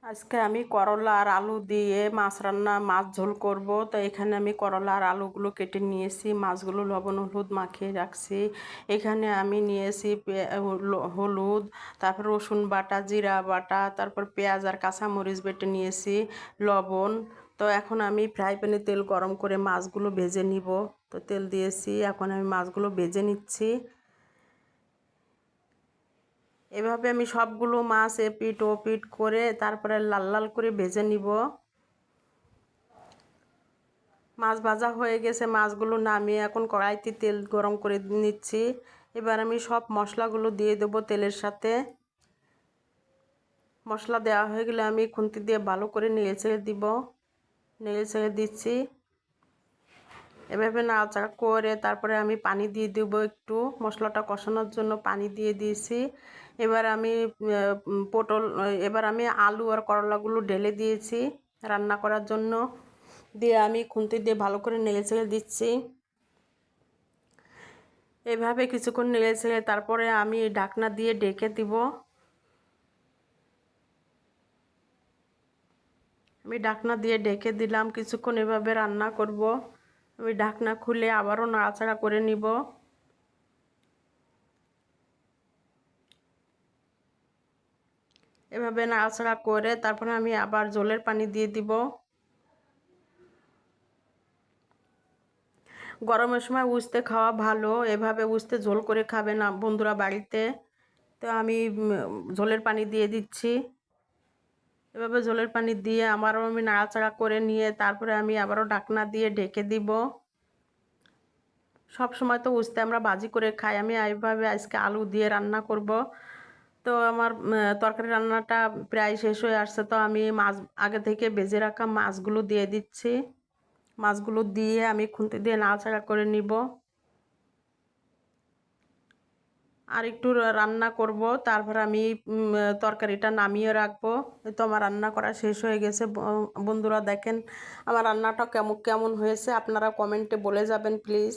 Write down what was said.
আজকে আমি করলা আর আলু দিয়ে মাছ ঝোল করব। তো এখানে আমি করলা আর আলুগুলো কেটে নিয়েছি, মাছগুলো লবণ হলুদ মাখিয়ে রাখছি। এখানে আমি নিয়েছি হলুদ, তারপর রসুন বাটা, জিরা বাটা, তারপর পেঁয়াজ আর কাঁচামরিচ বেটে নিয়েছি, লবণ। তো এখন আমি ফ্রাই প্যানে তেল গরম করে মাছগুলো ভেজে নিব। তো তেল দিয়েছি, এখন আমি মাছগুলো ভেজে নিচ্ছি। এভাবে আমি সবগুলো মাছ এপিট ওপিট করে তারপরে লাল লাল করে ভেজে নিব। মাছ ভাজা হয়ে গেছে, মাছগুলো নামিয়ে এখন কড়াইতে তেল গরম করে নিচ্ছি। এবার আমি সব মশলাগুলো দিয়ে দেবো তেলের সাথে। মশলা দেওয়া হয়ে গেলে আমি খুন্তি দিয়ে ভালো করে নেড়ে ছেড়ে দিব, নেড়ে ছেড়ে দিচ্ছি। এভাবে নাড়াচাড়া করে তারপরে আমি পানি দিয়ে দেব একটু, মশলাটা কষানোর জন্য পানি দিয়ে দিয়েছি। এবার আমি এবার আমি আলু আর করলাগুলো ঢেলে দিয়েছি রান্না করার জন্য, দিয়ে আমি খুন্তি দিয়ে ভালো করে নেড়ে ছেড়ে দিচ্ছি। এভাবে কিছুক্ষণ নেড়ে ছেড়ে তারপরে আমি ঢাকনা দিয়ে ঢেকে দিব। আমি ঢাকনা দিয়ে ঢেকে দিলাম, কিছুক্ষণ এভাবে রান্না করব। আমি ঢাকনা খুলে আবারও নাড়াচাড়া করে নিব। এভাবে নাড়াচাড়া করে তারপরে আমি আবার জলের পানি দিয়ে দিব। গরমের সময় উস্তে খাওয়া ভালো, এভাবে উস্তে ঝোল করে খাবে না বন্ধুরা বাড়িতে। তো আমি ঝোলের পানি দিয়ে দিচ্ছি। এভাবে ঝোলের পানি দিয়ে আবারও আমি নাড়াচাড়া করে নিয়ে তারপরে আমি আবারও ঢাকনা দিয়ে ঢেকে দিব। সব সময় তো উস্তে আমরা ভাজি করে খাই, আমি এইভাবে আজকে আলু দিয়ে রান্না করব। তো আমার তরকারি রান্নাটা প্রায় শেষ হয়ে আসছে। তো আমি মাছ আগে থেকে ভেজে রাখা মাছগুলো দিয়ে দিচ্ছি। মাছগুলো দিয়ে আমি খুন্তি দিয়ে নাড়াচাড়া করে নিব। আর একটু রান্না করব, তারপর আমি তরকারিটা নামিয়ে রাখবো। তো আমার রান্না করা শেষ হয়ে গেছে। বন্ধুরা দেখেন আমার রান্নাটা কেমন কেমন হয়েছে, আপনারা কমেন্টে বলে যাবেন প্লিজ।